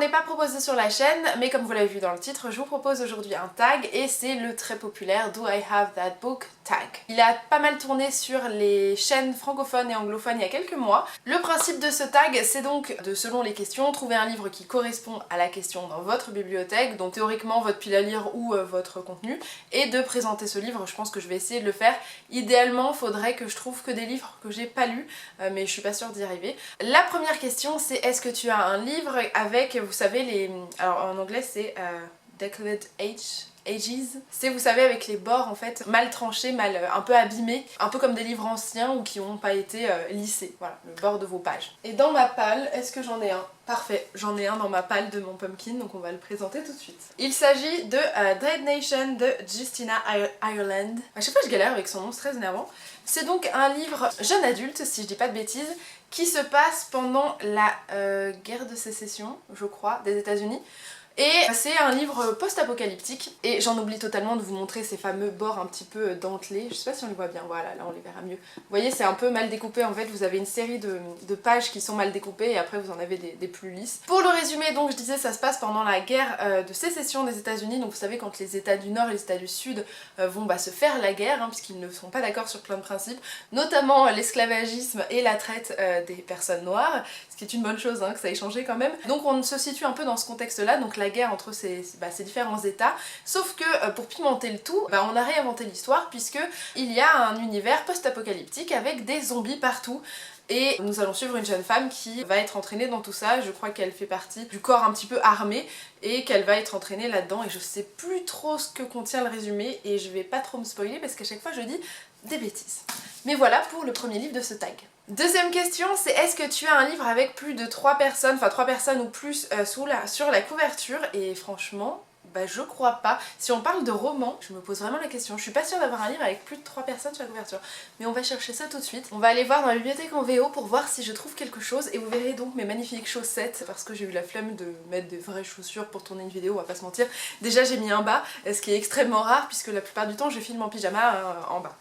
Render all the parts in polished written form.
m'en ai pas proposé sur la chaîne, mais comme vous l'avez vu dans le titre, je vous propose aujourd'hui un tag et c'est le très populaire Do I Have That Book tag. Il a pas mal tourné sur les chaînes francophones et anglophones il y a quelques mois. Le principe de ce tag, c'est donc de, selon les questions, trouver un livre qui correspond à la question dans votre bibliothèque, donc théoriquement votre pile à lire ou votre contenu, et de présenter ce livre. Je pense que je vais essayer de le faire. Idéalement, faudrait que je trouve que des livres que j'ai pas lus, mais je suis pas sûre d'y arriver. La première question, c'est est-ce que tu as un livre avec, vous savez, les... Alors en anglais c'est Decoded Ages. C'est, vous savez, avec les bords en fait mal tranchés, mal un peu abîmés, un peu comme des livres anciens ou qui n'ont pas été lissés. Voilà, le bord de vos pages. Et dans ma palle, est-ce que j'en ai un? Parfait, j'en ai un dans ma palle de mon pumpkin, donc on va le présenter tout de suite. Il s'agit de Dead Nation de Justina Ireland. À chaque fois je galère avec son nom, c'est très énervant. C'est donc un livre jeune adulte, si je dis pas de bêtises, qui se passe pendant la guerre de sécession, je crois, des États-Unis. Et c'est un livre post-apocalyptique et j'en oublie totalement de vous montrer ces fameux bords un petit peu dentelés. Je sais pas si on les voit bien, voilà, là on les verra mieux. Vous voyez, c'est un peu mal découpé en fait, vous avez une série de pages qui sont mal découpées et après vous en avez des plus lisses. Pour le résumer, donc je disais, ça se passe pendant la guerre de sécession des États-Unis, donc vous savez quand les États du Nord et les États du Sud vont se faire la guerre, puisqu'ils ne sont pas d'accord sur plein de principes, notamment l'esclavagisme et la traite des personnes noires, ce qui est une bonne chose que ça ait changé quand même. Donc on se situe un peu dans ce contexte-là, donc la guerre entre ces différents états, sauf que pour pimenter le tout, on a réinventé l'histoire puisque il y a un univers post-apocalyptique avec des zombies partout. Et nous allons suivre une jeune femme qui va être entraînée dans tout ça. Je crois qu'elle fait partie du corps un petit peu armé et qu'elle va être entraînée là-dedans. Et je sais plus trop ce que contient le résumé et je vais pas trop me spoiler parce qu'à chaque fois je dis des bêtises. Mais voilà pour le premier livre de ce tag. Deuxième question, c'est est-ce que tu as un livre avec plus de 3 personnes, enfin 3 personnes ou plus sur la couverture? Et franchement, je crois pas. Si on parle de roman, je me pose vraiment la question. Je suis pas sûre d'avoir un livre avec plus de 3 personnes sur la couverture. Mais on va chercher ça tout de suite. On va aller voir dans la bibliothèque en VO pour voir si je trouve quelque chose. Et vous verrez donc mes magnifiques chaussettes. Parce que j'ai eu la flemme de mettre des vraies chaussures pour tourner une vidéo, on va pas se mentir. Déjà j'ai mis un bas, ce qui est extrêmement rare puisque la plupart du temps je filme en pyjama en bas.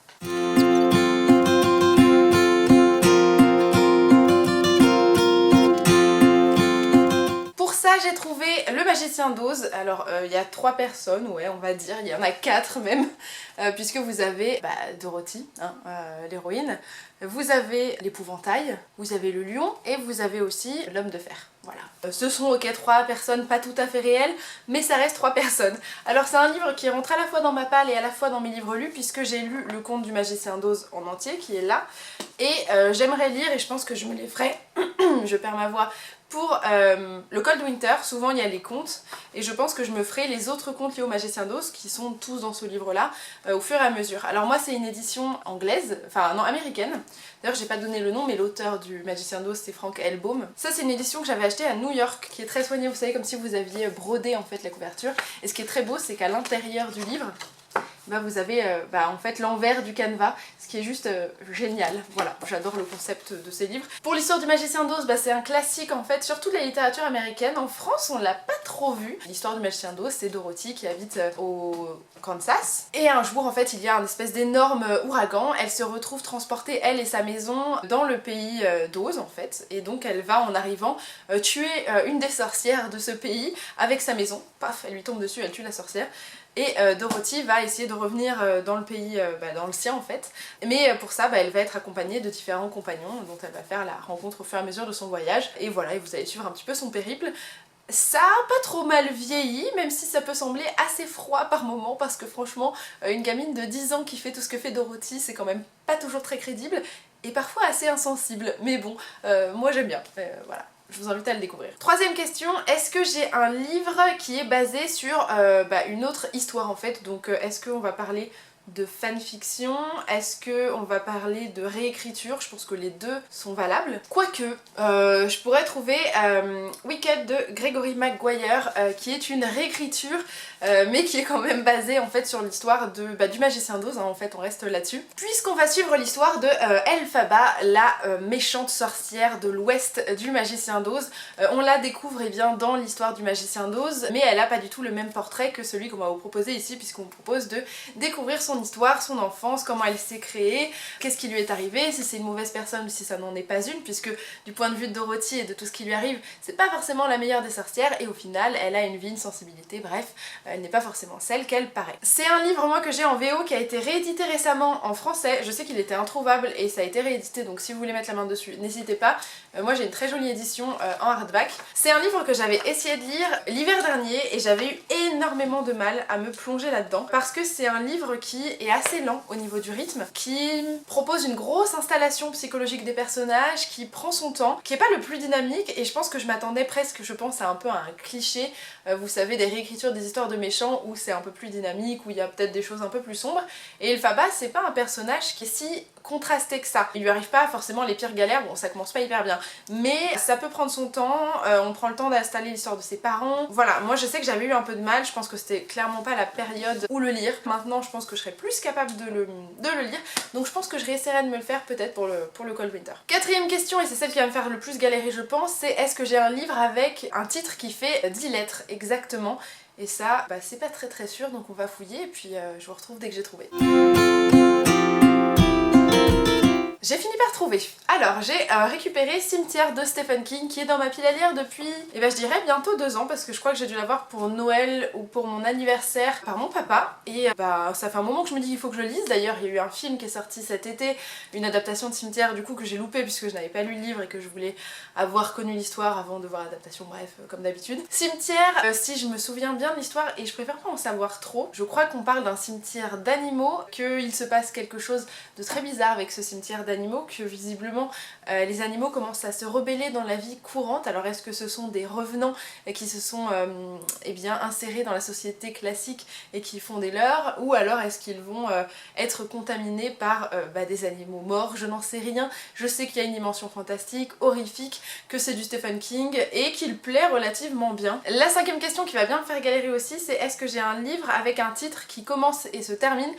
J'ai trouvé Le Magicien d'Oz. Alors il y a 3 personnes, ouais on va dire, il y en a 4 même, puisque vous avez Dorothy, l'héroïne, vous avez l'épouvantail, vous avez le lion et vous avez aussi l'homme de fer. Voilà. Ce sont 3 personnes pas tout à fait réelles, mais ça reste 3 personnes. Alors c'est un livre qui rentre à la fois dans ma palle et à la fois dans mes livres lus, puisque j'ai lu Le Conte du Magicien d'Oz en entier, qui est là, et j'aimerais lire, et je pense que je me les ferai, je perds ma voix, pour le Cold Winter. Souvent il y a les contes, et je pense que je me ferai les autres contes liés au Magicien d'Oz, qui sont tous dans ce livre-là, au fur et à mesure. Alors moi c'est une édition anglaise, enfin non américaine, d'ailleurs j'ai pas donné le nom, mais l'auteur du Magicien d'Oz c'est Frank Elbaum. Ça c'est une édition que j'avais achetée à New York, qui est très soignée, vous savez, comme si vous aviez brodé en fait la couverture, et ce qui est très beau c'est qu'à l'intérieur du livre, vous avez en fait l'envers du canevas, ce qui est juste génial. Voilà, j'adore le concept de ces livres. Pour l'histoire du Magicien d'Oz, c'est un classique en fait sur toute la littérature américaine. En France on l'a pas trop vu. L'histoire du Magicien d'Oz, c'est Dorothy qui habite au Kansas, et un jour en fait il y a un espèce d'énorme ouragan. Elle se retrouve transportée, elle et sa maison, dans le pays d'Oz en fait, et donc elle va en arrivant tuer une des sorcières de ce pays avec sa maison. Paf, elle lui tombe dessus, elle tue la sorcière. Et Dorothy va essayer de revenir dans le pays, dans le sien en fait, mais pour ça elle va être accompagnée de différents compagnons dont elle va faire la rencontre au fur et à mesure de son voyage, et voilà, et vous allez suivre un petit peu son périple. Ça a pas trop mal vieilli, même si ça peut sembler assez froid par moments, parce que franchement une gamine de 10 ans qui fait tout ce que fait Dorothy, c'est quand même pas toujours très crédible, et parfois assez insensible, mais bon, moi j'aime bien, voilà. Je vous invite à le découvrir. Troisième question, est-ce que j'ai un livre qui est basé sur une autre histoire en fait? Donc est-ce qu'on va parler de fanfiction? Est-ce qu'on va parler de réécriture? Je pense que les deux sont valables. Quoique, je pourrais trouver Wicked de Gregory Maguire, qui est une réécriture, mais qui est quand même basée en fait sur l'histoire du Magicien d'Oz, en fait on reste là-dessus. Puisqu'on va suivre l'histoire de Elphaba, la méchante sorcière de l'ouest du Magicien d'Oz. On la découvre dans l'histoire du Magicien d'Oz, mais elle a pas du tout le même portrait que celui qu'on va vous proposer ici, puisqu'on vous propose de découvrir son son histoire, son enfance, comment elle s'est créée, qu'est-ce qui lui est arrivé, si c'est une mauvaise personne ou si ça n'en est pas une, puisque du point de vue de Dorothy et de tout ce qui lui arrive, c'est pas forcément la meilleure des sorcières et au final elle a une vie, une sensibilité, bref, elle n'est pas forcément celle qu'elle paraît. C'est un livre moi que j'ai en VO qui a été réédité récemment en français, je sais qu'il était introuvable et ça a été réédité donc si vous voulez mettre la main dessus n'hésitez pas, moi j'ai une très jolie édition en hardback. C'est un livre que j'avais essayé de lire l'hiver dernier et j'avais eu énormément de mal à me plonger là-dedans parce que c'est un livre qui est assez lent au niveau du rythme, qui propose une grosse installation psychologique des personnages, qui prend son temps, qui est pas le plus dynamique et je pense que je m'attendais presque, je pense, à un peu un cliché, vous savez, des réécritures des histoires de méchants où c'est un peu plus dynamique, où il y a peut-être des choses un peu plus sombres et Elphaba c'est pas un personnage qui est si contrasté que ça. Il lui arrive pas forcément les pires galères, bon ça commence pas hyper bien, mais ça peut prendre son temps, on prend le temps d'installer l'histoire de ses parents. Voilà, moi je sais que j'avais eu un peu de mal, je pense que c'était clairement pas la période où le lire. Maintenant je pense que je serais plus capable de le lire, donc je pense que je réessayerai de me le faire peut-être pour le Cold Winter. Quatrième question, et c'est celle qui va me faire le plus galérer je pense, c'est est-ce que j'ai un livre avec un titre qui fait 10 lettres exactement, et ça bah, c'est pas très sûr, donc on va fouiller et puis je vous retrouve dès que j'ai trouvé. J'ai fini par trouver. Alors j'ai récupéré Cimetière de Stephen King qui est dans ma pile à lire depuis, je dirais bientôt 2 ans parce que je crois que j'ai dû l'avoir pour Noël ou pour mon anniversaire par mon papa et bah ça fait un moment que je me dis qu'il faut que je le lise. D'ailleurs il y a eu un film qui est sorti cet été, une adaptation de Cimetière du coup que j'ai loupé puisque je n'avais pas lu le livre et que je voulais avoir connu l'histoire avant de voir l'adaptation, bref comme d'habitude. Cimetière, si je me souviens bien de l'histoire et je préfère pas en savoir trop, je crois qu'on parle d'un cimetière d'animaux, qu'il se passe quelque chose de très bizarre avec ce cimetière d'animaux, que visiblement les animaux commencent à se rebeller dans la vie courante. Alors est-ce que ce sont des revenants qui se sont eh bien, insérés dans la société classique et qui font des leurs, ou alors est-ce qu'ils vont être contaminés par des animaux morts? Je n'en sais rien. Je sais qu'il y a une dimension fantastique, horrifique, que c'est du Stephen King et qu'il plaît relativement bien. La 5e question qui va bien me faire galérer aussi, c'est est-ce que j'ai un livre avec un titre qui commence et se termine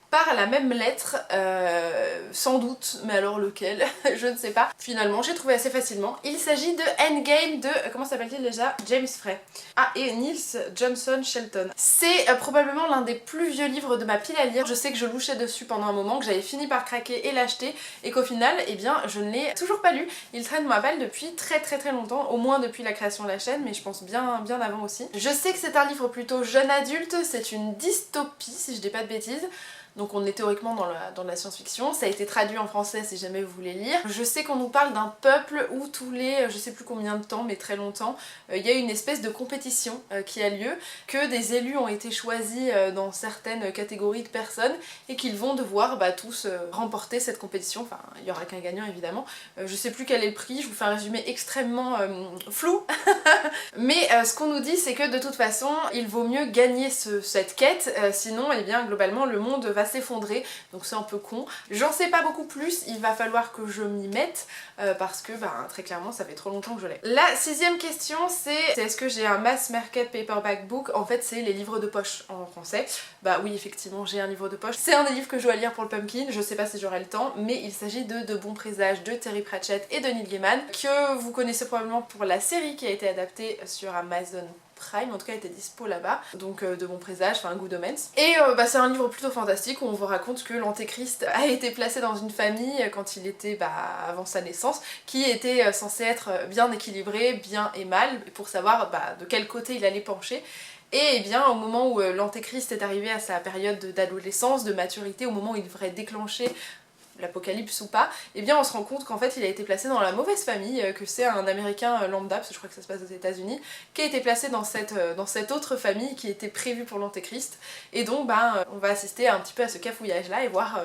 par la même lettre, sans doute, mais alors lequel, je ne sais pas. Finalement, j'ai trouvé assez facilement. Il s'agit de Endgame de, comment s'appelle-t-il déjà? James Frey. Ah, et Niels Johnson Shelton. C'est probablement l'un des plus vieux livres de ma pile à lire. Je sais que je louchais dessus pendant un moment, que j'avais fini par craquer et l'acheter, et qu'au final, eh bien, je ne l'ai toujours pas lu. Il traîne ma balle depuis très longtemps, au moins depuis la création de la chaîne, mais je pense bien avant aussi. Je sais que c'est un livre plutôt jeune adulte, c'est une dystopie, si je dis pas de bêtises. Donc on est théoriquement dans la science-fiction, ça a été traduit en français si jamais vous voulez lire. Je sais qu'on nous parle d'un peuple où tous les, je sais plus combien de temps, mais très longtemps, il y a une espèce de compétition qui a lieu, que des élus ont été choisis dans certaines catégories de personnes et qu'ils vont devoir tous remporter cette compétition. Enfin, il n'y aura qu'un gagnant évidemment. Je sais plus quel est le prix, je vous fais un résumé extrêmement flou. Mais ce qu'on nous dit c'est que de toute façon, il vaut mieux gagner cette quête, sinon eh bien globalement le monde va s'effondrer, donc c'est un peu con. J'en sais pas beaucoup plus, il va falloir que je m'y mette parce que très clairement ça fait trop longtemps que je l'ai. La 6e question c'est est-ce que j'ai un mass market paperback book? En fait c'est les livres de poche en français. Bah oui effectivement j'ai un livre de poche. C'est un des livres que je dois lire pour le Pumpkin, je sais pas si j'aurai le temps, mais il s'agit de Bons Présages de Terry Pratchett et de Neil Gaiman, que vous connaissez probablement pour la série qui a été adaptée sur Amazon Prime, en tout cas elle était dispo là-bas, donc de Bons Présages, enfin Good Omens. Et c'est un livre plutôt fantastique où on vous raconte que l'Antéchrist a été placé dans une famille quand il était avant sa naissance, qui était censé être bien équilibré, bien et mal, pour savoir de quel côté il allait pencher. Et bien au moment où l'Antéchrist est arrivé à sa période d'adolescence, de maturité, au moment où il devrait déclencher l'apocalypse ou pas, et bien on se rend compte qu'en fait il a été placé dans la mauvaise famille, que c'est un américain lambda, parce que je crois que ça se passe aux États-Unis, qui a été placé dans cette autre famille qui était prévue pour l'Antéchrist, et donc on va assister un petit peu à ce cafouillage là et voir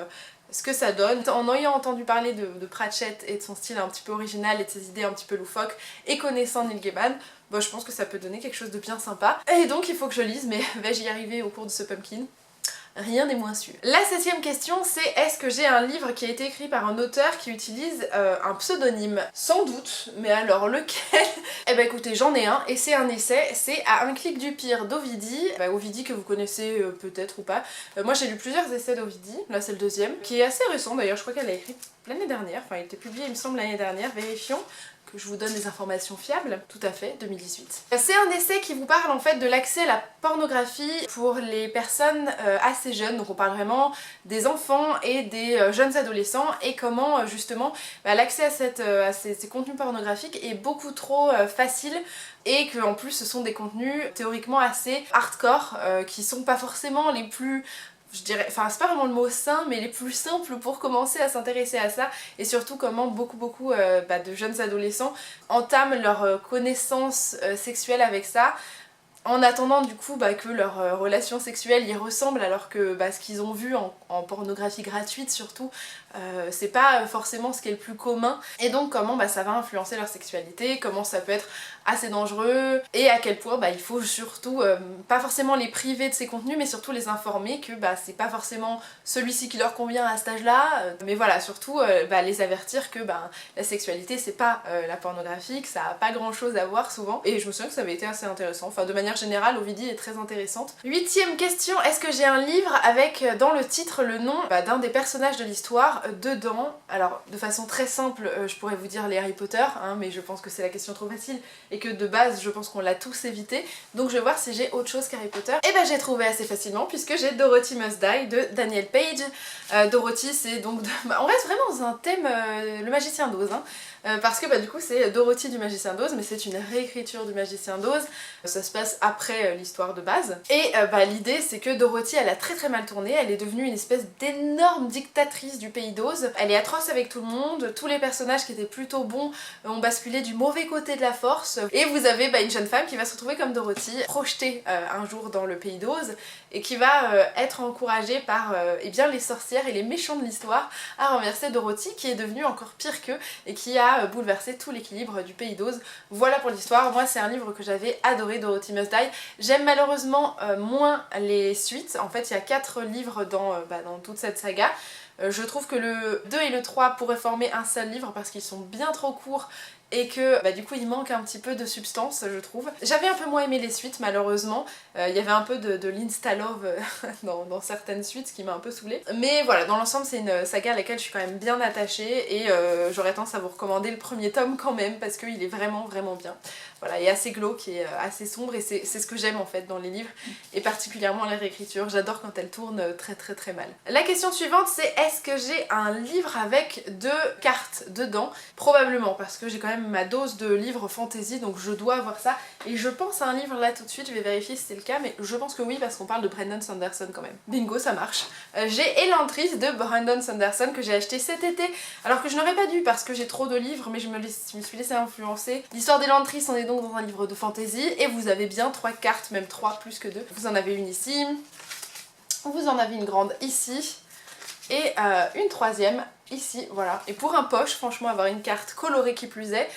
ce que ça donne. En ayant entendu parler de Pratchett et de son style un petit peu original et de ses idées un petit peu loufoques, et connaissant Neil Gaiman, je pense que ça peut donner quelque chose de bien sympa, et donc il faut que je lise, mais vais-je y arriver au cours de ce Pumpkin? Rien n'est moins sûr. La 7e question c'est est-ce que j'ai un livre qui a été écrit par un auteur qui utilise un pseudonyme? Sans doute, mais alors lequel? Eh ben écoutez, j'en ai un et c'est un essai, c'est À un clic du pire d'Ovidie. Ovidie que vous connaissez peut-être ou pas. Moi j'ai lu plusieurs essais d'Ovidie, là c'est le 2e, qui est assez récent d'ailleurs, je crois qu'elle l'a écrit l'année dernière, enfin il était publié il me semble l'année dernière, vérifions. que je vous donne des informations fiables. Tout à fait, 2018. C'est un essai qui vous parle en fait de l'accès à la pornographie pour les personnes assez jeunes, donc on parle vraiment des enfants et des jeunes adolescents et comment justement l'accès à ces contenus pornographiques est beaucoup trop facile et que en plus ce sont des contenus théoriquement assez hardcore qui sont pas forcément les plus, je dirais, enfin c'est pas vraiment le mot sain, mais les plus simples pour commencer à s'intéresser à ça, et surtout comment beaucoup de jeunes adolescents entament leur connaissance sexuelle avec ça, en attendant du coup que leur relation sexuelle y ressemble, alors que ce qu'ils ont vu en pornographie gratuite surtout, c'est pas forcément ce qui est le plus commun, et donc comment ça va influencer leur sexualité, comment ça peut être assez dangereux, et à quel point il faut surtout pas forcément les priver de ces contenus, mais surtout les informer que c'est pas forcément celui-ci qui leur convient à cet âge-là, mais voilà, surtout les avertir que la sexualité c'est pas la pornographie, que ça a pas grand chose à voir souvent, et je me souviens que ça avait été assez intéressant, enfin de manière générale Ovidie est très intéressante. 8ème question, est-ce que j'ai un livre avec dans le titre le nom d'un des personnages de l'histoire dedans? Alors de façon très simple, je pourrais vous dire les Harry Potter, mais je pense que c'est la question trop facile et que de base je pense qu'on l'a tous évité, donc je vais voir si j'ai autre chose qu'Harry Potter. Et j'ai trouvé assez facilement puisque j'ai Dorothy Must Die de Daniel Page. Dorothy c'est donc on reste vraiment dans un thème le magicien d'Oz, parce que du coup c'est Dorothy du magicien d'Oz, mais c'est une réécriture du magicien d'Oz, ça se passe après l'histoire de base, et l'idée c'est que Dorothy elle a très mal tourné, elle est devenue une espèce d'énorme dictatrice du pays d'Oz, elle est atroce avec tout le monde, tous les personnages qui étaient plutôt bons ont basculé du mauvais côté de la force, et vous avez une jeune femme qui va se retrouver comme Dorothy, projetée un jour dans le pays d'Oz, et qui va être encouragée par les sorcières et les méchants de l'histoire à renverser Dorothy, qui est devenue encore pire qu'eux et qui a bouleversé tout l'équilibre du pays d'Oz. Voilà pour l'histoire. Moi c'est un livre que j'avais adoré, Dorothy Must Die. J'aime malheureusement moins les suites, en fait il y a 4 livres dans toute cette saga. Je trouve que le 2 et le 3 pourraient former un seul livre parce qu'ils sont bien trop courts et que du coup il manque un petit peu de substance, je trouve. J'avais un peu moins aimé les suites malheureusement, il y avait un peu de l'insta-love dans certaines suites, ce qui m'a un peu saoulée. Mais voilà, dans l'ensemble c'est une saga à laquelle je suis quand même bien attachée, et j'aurais tendance à vous recommander le premier tome quand même, parce qu'il est vraiment bien. Voilà, et assez glauque et assez sombre, et c'est ce que j'aime en fait dans les livres, et particulièrement les réécritures. J'adore quand elles tournent très mal. La question suivante c'est: est-ce que j'ai un livre avec 2 cartes dedans? Probablement, parce que j'ai quand même ma dose de livres fantasy, donc je dois avoir ça, et je pense à un livre là tout de suite, je vais vérifier si c'est le cas, mais je pense que oui, parce qu'on parle de Brandon Sanderson quand même. Bingo, ça marche. J'ai Elantris de Brandon Sanderson que j'ai acheté cet été, alors que je n'aurais pas dû parce que j'ai trop de livres, mais je me suis laissée influencer. L'histoire d'Elantris, on est donc dans un livre de fantasy, et vous avez bien 3 cartes, même 3 plus que 2. Vous en avez une ici, vous en avez une grande ici, et une 3e ici, voilà. Et pour un poche, franchement, avoir une carte colorée qui plus est,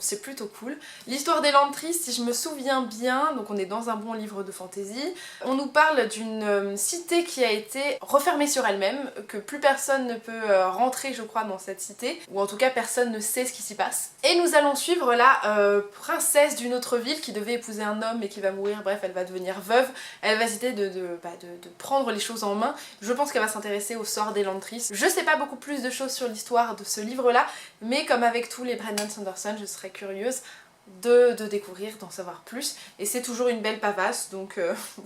c'est plutôt cool. L'histoire d'Elantris, si je me souviens bien, donc on est dans un bon livre de fantasy, on nous parle d'une cité qui a été refermée sur elle-même, que plus personne ne peut rentrer je crois dans cette cité, ou en tout cas personne ne sait ce qui s'y passe. Et nous allons suivre la princesse d'une autre ville qui devait épouser un homme et qui va mourir, bref elle va devenir veuve, elle va décider de prendre les choses en main. Je pense qu'elle va s'intéresser au sort d'Elantris. Je sais pas beaucoup plus de choses sur l'histoire de ce livre là, mais comme avec tous les Brandon Sanderson, je serais curieuse de découvrir, d'en savoir plus, et c'est toujours une belle pavasse, donc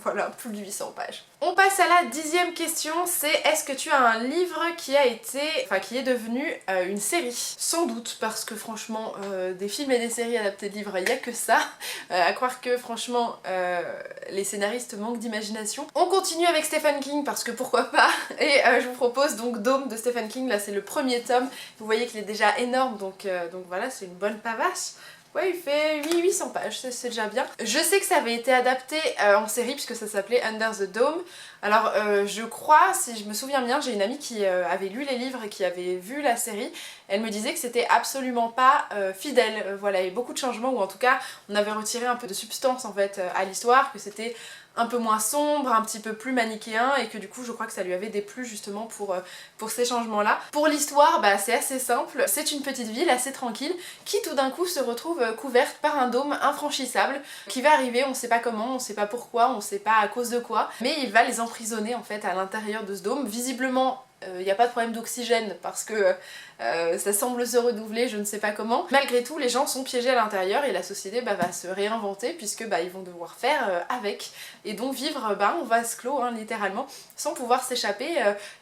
voilà, plus de 800 pages. On passe à la 10e question, c'est: est-ce que tu as un livre qui est devenu une série? Sans doute, parce que franchement, des films et des séries adaptées de livres, il n'y a que ça, à croire que franchement, les scénaristes manquent d'imagination. On continue avec Stephen King, parce que pourquoi pas, et je vous propose donc Dome de Stephen King, là c'est le premier tome, vous voyez qu'il est déjà énorme, donc voilà, c'est une bonne pavasse. Ouais, il fait 800 pages, c'est déjà bien. Je sais que ça avait été adapté en série puisque ça s'appelait Under the Dome. Alors je crois, si je me souviens bien, j'ai une amie qui avait lu les livres et qui avait vu la série. Elle me disait que c'était absolument pas fidèle. Voilà, il y avait beaucoup de changements, ou en tout cas on avait retiré un peu de substance en fait à l'histoire, que c'était un peu moins sombre, un petit peu plus manichéen, et que du coup je crois que ça lui avait déplu justement pour ces changements là. Pour l'histoire, c'est assez simple, c'est une petite ville assez tranquille qui tout d'un coup se retrouve couverte par un dôme infranchissable qui va arriver, on sait pas comment, on sait pas pourquoi, on sait pas à cause de quoi, mais il va les emprisonner en fait à l'intérieur de ce dôme. Visiblement il n'y a pas de problème d'oxygène parce que ça semble se renouveler, je ne sais pas comment. Malgré tout, les gens sont piégés à l'intérieur et la société va se réinventer puisque ils vont devoir faire avec. Et donc vivre en vase clos, littéralement, sans pouvoir s'échapper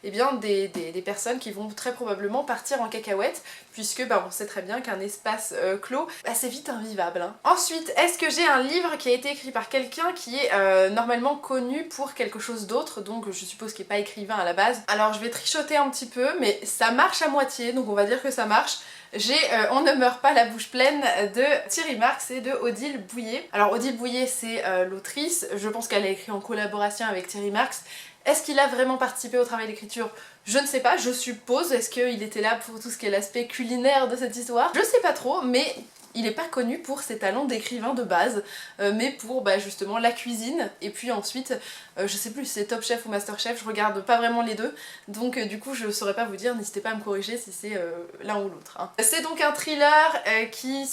eh bien des personnes qui vont très probablement partir en cacahuète puisque on sait très bien qu'un espace clos, c'est vite invivable. Ensuite, est-ce que j'ai un livre qui a été écrit par quelqu'un qui est normalement connu pour quelque chose d'autre, donc je suppose qu'il n'est pas écrivain à la base. Alors je vais trichoter un petit peu, mais ça marche à moitié, donc on va dire que ça marche. J'ai On ne meurt pas la bouche pleine de Thierry Marx et de Odile Bouillet. Alors Odile Bouillet c'est l'autrice, je pense qu'elle a écrit en collaboration avec Thierry Marx. Est-ce qu'il a vraiment participé au travail d'écriture? Je ne sais pas, je suppose. Est-ce qu'il était là pour tout ce qui est l'aspect culinaire de cette histoire? Je sais pas trop, mais il n'est pas connu pour ses talents d'écrivain de base, mais pour justement la cuisine, et puis ensuite, je sais plus si c'est Top Chef ou Master Chef, je regarde pas vraiment les deux, donc du coup je saurais pas vous dire, n'hésitez pas à me corriger si c'est l'un ou l'autre. C'est donc un thriller qui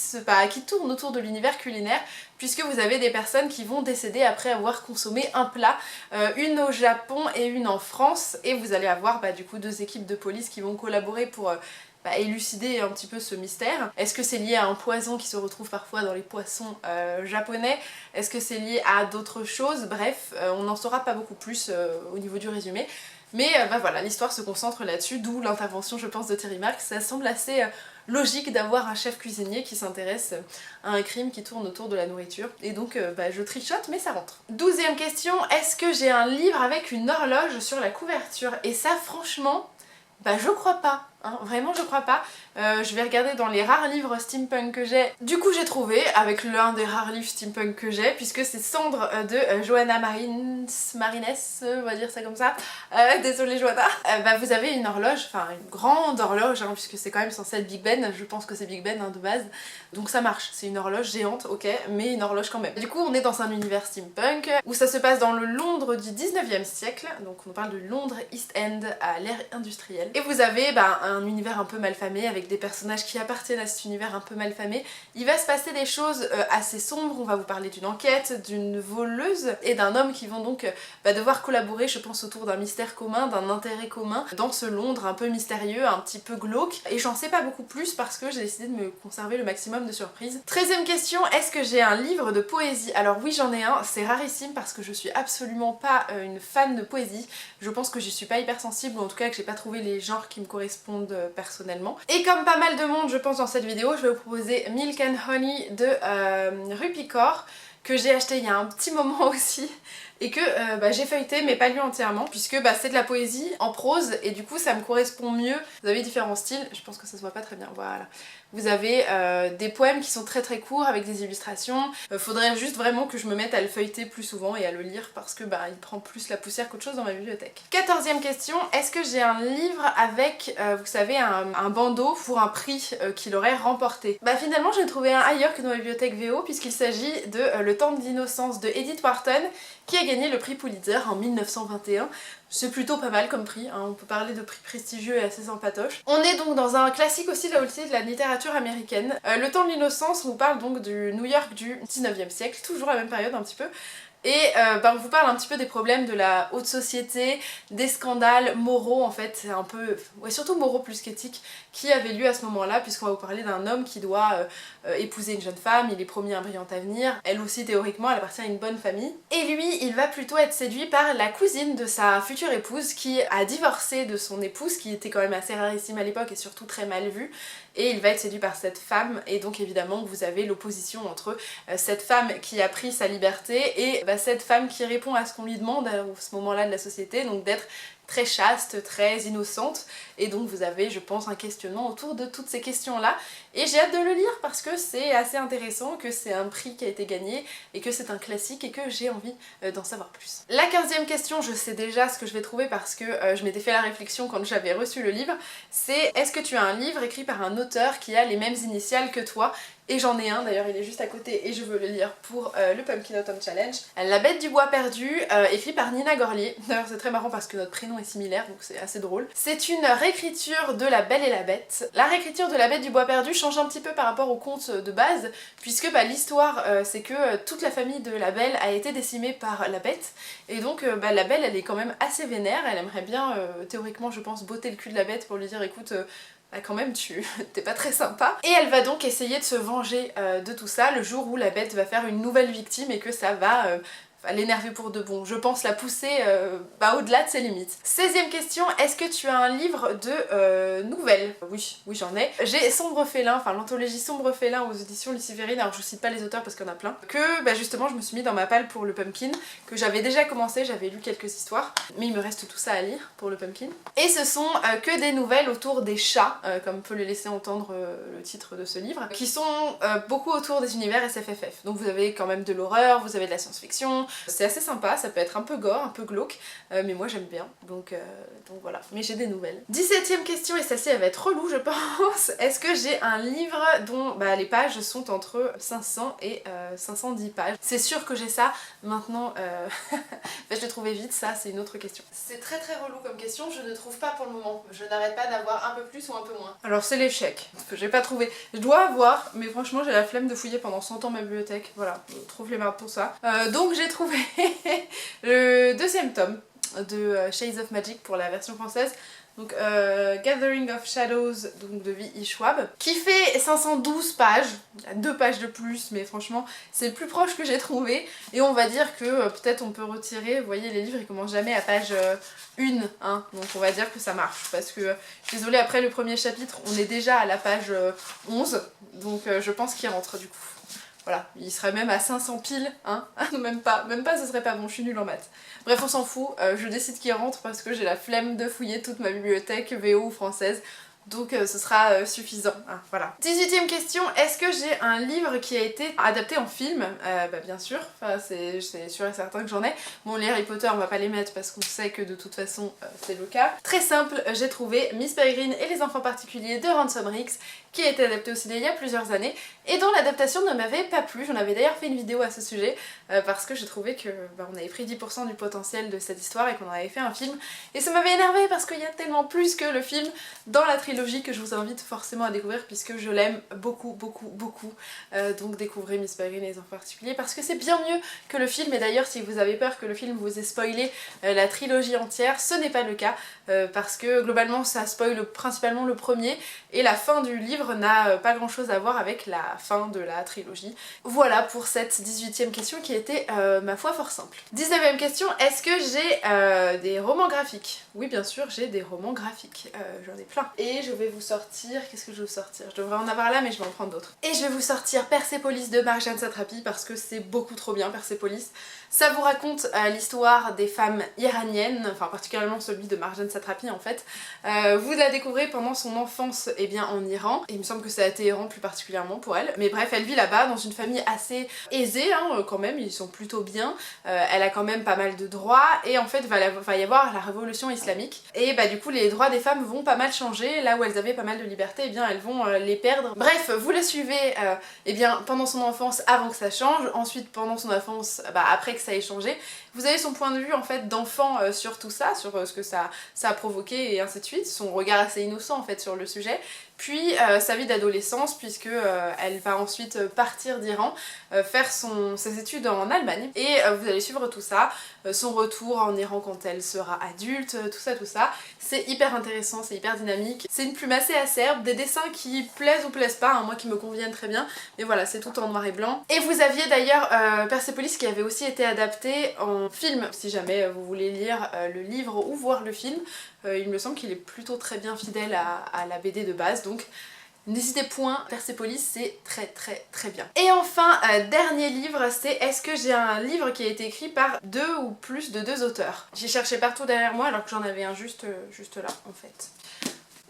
tourne autour de l'univers culinaire, puisque vous avez des personnes qui vont décéder après avoir consommé un plat, une au Japon et une en France, et vous allez avoir du coup deux équipes de police qui vont collaborer pour élucider un petit peu ce mystère. Est-ce que c'est lié à un poison qui se retrouve parfois dans les poissons japonais? Est-ce que c'est lié à d'autres choses? Bref, on n'en saura pas beaucoup plus au niveau du résumé. Mais voilà, l'histoire se concentre là-dessus, d'où l'intervention je pense de Thierry Marx. Ça semble assez logique d'avoir un chef cuisinier qui s'intéresse à un crime qui tourne autour de la nourriture. Et donc je trichote mais ça rentre. 12e question, est-ce que j'ai un livre avec une horloge sur la couverture? Et ça franchement, je crois pas. Vraiment je crois pas. Je vais regarder dans les rares livres steampunk que j'ai. Du coup j'ai trouvé avec l'un des rares livres steampunk que j'ai, puisque c'est Cendre de Johanna Marines, on va dire ça comme ça. Désolée Johanna. Vous avez une horloge, enfin une grande horloge, puisque c'est quand même censé être Big Ben, je pense que c'est Big Ben de base. Donc ça marche, c'est une horloge géante, ok, mais une horloge quand même. Du coup on est dans un univers steampunk, où ça se passe dans le Londres du 19e siècle, donc on parle de Londres East End à l'ère industrielle. Et vous avez un univers un peu malfamé avec des personnages qui appartiennent à cet univers un peu malfamé. Il va se passer des choses assez sombres, on va vous parler d'une enquête, d'une voleuse et d'un homme qui vont donc devoir collaborer, je pense, autour d'un mystère commun, d'un intérêt commun dans ce Londres un peu mystérieux, un petit peu glauque. Et j'en sais pas beaucoup plus parce que j'ai décidé de me conserver le maximum de surprises. 13e question, est-ce que j'ai un livre de poésie? Alors oui j'en ai un, c'est rarissime parce que je suis absolument pas une fan de poésie. Je pense que j'y suis pas hyper sensible, ou en tout cas que j'ai pas trouvé les genres qui me correspondent personnellement. Et comme pas mal de monde je pense dans cette vidéo, je vais vous proposer Milk and Honey de Rupi Kaur, que j'ai acheté il y a un petit moment aussi et que j'ai feuilleté mais pas lu entièrement, puisque c'est de la poésie en prose et du coup ça me correspond mieux. Vous avez différents styles, je pense que ça se voit pas très bien, voilà. Vous avez des poèmes qui sont très courts avec des illustrations. Faudrait juste vraiment que je me mette à le feuilleter plus souvent et à le lire parce que il prend plus la poussière qu'autre chose dans ma bibliothèque. 14e question, est-ce que j'ai un livre avec, vous savez, un bandeau pour un prix qu'il aurait remporté? Finalement j'ai trouvé un ailleurs que dans ma bibliothèque VO, puisqu'il s'agit de Le temps de l'innocence de Edith Wharton, qui a gagné le prix Pulitzer en 1921. C'est plutôt pas mal comme prix, on peut parler de prix prestigieux et assez sympatoche. On est donc dans un classique aussi là aussi de la littérature américaine. Le temps de l'innocence, on vous parle donc du New York du 19e siècle, toujours la même période un petit peu. Et on vous parle un petit peu des problèmes de la haute société, des scandales moraux en fait, c'est un peu, surtout moraux plus qu'éthiques, qui avaient lieu à ce moment-là, puisqu'on va vous parler d'un homme qui doit épouser une jeune femme, il est promis un brillant avenir, elle aussi théoriquement elle appartient à une bonne famille. Et lui il va plutôt être séduit par la cousine de sa future épouse qui a divorcé de son épouse, qui était quand même assez rarissime à l'époque et surtout très mal vue. Et il va être séduit par cette femme, et donc évidemment vous avez l'opposition entre cette femme qui a pris sa liberté et cette femme qui répond à ce qu'on lui demande à ce moment-là de la société, donc d'être très chaste, très innocente, et donc vous avez je pense un questionnement autour de toutes ces questions-là, et j'ai hâte de le lire parce que c'est assez intéressant, que c'est un prix qui a été gagné, et que c'est un classique, et que j'ai envie d'en savoir plus. La 15e question, je sais déjà ce que je vais trouver parce que je m'étais fait la réflexion quand j'avais reçu le livre, c'est est-ce que tu as un livre écrit par un auteur qui a les mêmes initiales que toi? Et j'en ai un, d'ailleurs il est juste à côté et je veux le lire pour le Pumpkin Autumn Challenge. La Bête du Bois Perdu, écrit par Nina Gorlier. D'ailleurs c'est très marrant parce que notre prénom prénom est similaire, donc c'est assez drôle. C'est une réécriture de La Belle et la Bête. La réécriture de La Bête du Bois Perdu change un petit peu par rapport au conte de base, puisque l'histoire c'est que toute la famille de la Belle a été décimée par la Bête, et donc la Belle elle est quand même assez vénère, elle aimerait bien théoriquement je pense botter le cul de la Bête pour lui dire écoute quand même t'es pas très sympa. Et elle va donc essayer de se venger de tout ça le jour où la Bête va faire une nouvelle victime et que ça va l'énerver pour de bon. Je pense la pousser au-delà de ses limites. 16e question, est-ce que tu as un livre de nouvelles? Oui, j'en ai. J'ai Sombre Félin, enfin l'anthologie Sombre Félin aux éditions Luciferine, alors je cite pas les auteurs parce qu'il y en a plein, que justement je me suis mis dans ma palle pour le Pumpkin, que j'avais déjà commencé, j'avais lu quelques histoires, mais il me reste tout ça à lire pour le Pumpkin. Et ce sont que des nouvelles autour des chats, comme peut le laisser entendre le titre de ce livre, qui sont beaucoup autour des univers SFFF. Donc vous avez quand même de l'horreur, vous avez de la science-fiction, c'est assez sympa, ça peut être un peu gore, un peu glauque, mais moi j'aime bien, donc voilà. Mais j'ai des nouvelles. 17e question, et celle-ci elle va être relou je pense. Est-ce que j'ai un livre dont les pages sont entre 500 et 510 pages? C'est sûr que j'ai ça, maintenant je l'ai trouvé vite, ça c'est une autre question. C'est très relou comme question, je ne trouve pas pour le moment. Je n'arrête pas d'avoir un peu plus ou un peu moins. Alors c'est l'échec, que j'ai pas trouvé. Je dois avoir, mais franchement j'ai la flemme de fouiller pendant 100 ans ma bibliothèque, voilà, je trouve les mardes pour ça. Donc j'ai trouvé le 2e tome de Shades of Magic pour la version française, donc Gathering of Shadows donc de V.E. Schwab, qui fait 512 pages, il y a 2 pages de plus, mais franchement c'est le plus proche que j'ai trouvé, et on va dire que peut-être on peut retirer, vous voyez les livres ils commencent jamais à page 1, hein, donc on va dire que ça marche, parce que je suis désolée, après le premier chapitre on est déjà à la page 11, donc je pense qu'il rentre du coup. Voilà, il serait même à 500 piles, hein, même pas ce serait pas bon, je suis nulle en maths. Bref, on s'en fout, je décide qu'il rentre parce que j'ai la flemme de fouiller toute ma bibliothèque VO ou française, donc ce sera suffisant, hein, voilà. 18e question, est-ce que j'ai un livre qui a été adapté en film? Bien sûr, enfin, c'est sûr et certain que j'en ai. Bon, les Harry Potter on va pas les mettre parce qu'on sait que de toute façon c'est le cas. Très simple, j'ai trouvé Miss Peregrine et les enfants particuliers de Ransom Riggs, qui a été adapté au ciné il y a plusieurs années et dont l'adaptation ne m'avait pas plu. J'en avais d'ailleurs fait une vidéo à ce sujet parce que je trouvais que on avait pris 10% du potentiel de cette histoire et qu'on en avait fait un film, et ça m'avait énervé parce qu'il y a tellement plus que le film dans la trilogie que je vous invite forcément à découvrir puisque je l'aime beaucoup. Donc découvrez Miss Peregrine et les enfants particuliers parce que c'est bien mieux que le film, et d'ailleurs si vous avez peur que le film vous ait spoilé la trilogie entière, ce n'est pas le cas parce que globalement ça spoil principalement le premier, et la fin du livre n'a pas grand chose à voir avec la fin de la trilogie. Voilà pour cette 18e question qui était ma foi fort simple. 19e question, est-ce que j'ai des romans graphiques? Oui bien sûr j'ai des romans graphiques, j'en ai plein. Et je vais vous sortir, qu'est-ce que je vais vous sortir? Je devrais en avoir là mais je vais en prendre d'autres. Et je vais vous sortir Persépolis de Marjane Satrapi parce que c'est beaucoup trop bien Persépolis. Ça vous raconte l'histoire des femmes iraniennes, enfin particulièrement celui de Marjane Satrapi en fait. Vous la découvrez pendant son enfance en Iran, et il me semble que c'est à Téhéran plus particulièrement pour elle. Mais bref, elle vit là-bas dans une famille assez aisée hein, quand même, ils sont plutôt bien. Elle a quand même pas mal de droits, et en fait va y avoir la révolution islamique. Et du coup les droits des femmes vont pas mal changer, là où elles avaient pas mal de liberté, elles vont les perdre. Bref, vous la suivez pendant son enfance avant que ça change, ensuite pendant son enfance après que ça ait changé. Vous avez son point de vue en fait d'enfant sur tout ça, sur ce que ça a provoqué et ainsi de suite, son regard assez innocent en fait sur le sujet. Puis sa vie d'adolescence puisque elle va ensuite partir d'Iran, faire ses études en Allemagne, et vous allez suivre tout ça, son retour en Iran quand elle sera adulte, tout ça. C'est hyper intéressant, c'est hyper dynamique, c'est une plume assez acerbe, des dessins qui plaisent ou plaisent pas, hein, moi qui me conviennent très bien, mais voilà c'est tout en noir et blanc. Et vous aviez d'ailleurs Persépolis qui avait aussi été adapté en film, si jamais vous voulez lire le livre ou voir le film. Il me semble qu'il est plutôt très bien fidèle à la BD de base, donc n'hésitez point, Persépolis c'est très bien. Et enfin, dernier livre, c'est est-ce que j'ai un livre qui a été écrit par 2 ou plus de 2 auteurs? J'ai cherché partout derrière moi alors que j'en avais un juste là en fait.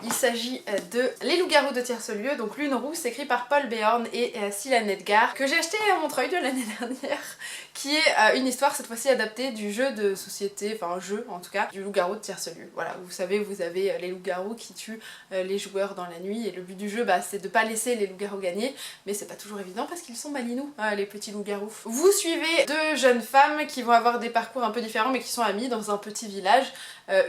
Il s'agit de Les loups-garous de Tierce-Lieu, donc Lune Rousse, écrit par Paul Béorn et Scylla Nedgar, que j'ai acheté à Montreuil de l'année dernière, qui est une histoire cette fois-ci adaptée du jeu de société, enfin un jeu en tout cas, du loup-garou de Tierce-Lieu. Voilà, vous savez, vous avez les loups-garous qui tuent les joueurs dans la nuit, et le but du jeu, c'est de pas laisser les loups-garous gagner, mais c'est pas toujours évident parce qu'ils sont malinous, les petits loups-garous. Vous suivez deux jeunes femmes qui vont avoir des parcours un peu différents, mais qui sont amies dans un petit village.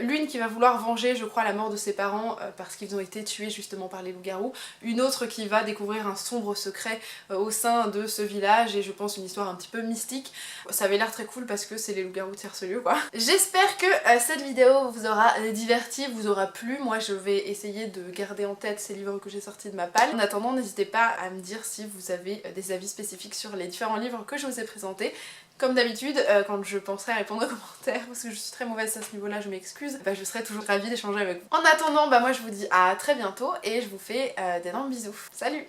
L'une qui va vouloir venger, je crois, la mort de ses parents parce qu'ils ont été tués justement par les loups-garous, une autre qui va découvrir un sombre secret au sein de ce village, et je pense une histoire un petit peu mystique. Ça avait l'air très cool parce que c'est les loups-garous de Tierce-Lieu quoi. J'espère que cette vidéo vous aura diverti, vous aura plu. Moi je vais essayer de garder en tête ces livres que j'ai sortis de ma palle. En attendant, n'hésitez pas à me dire si vous avez des avis spécifiques sur les différents livres que je vous ai présentés. Comme d'habitude, quand je penserai à répondre aux commentaires, parce que je suis très mauvaise à ce niveau-là, je m'excuse, je serai toujours ravie d'échanger avec vous. En attendant, moi je vous dis à très bientôt et je vous fais d'énormes bisous. Salut!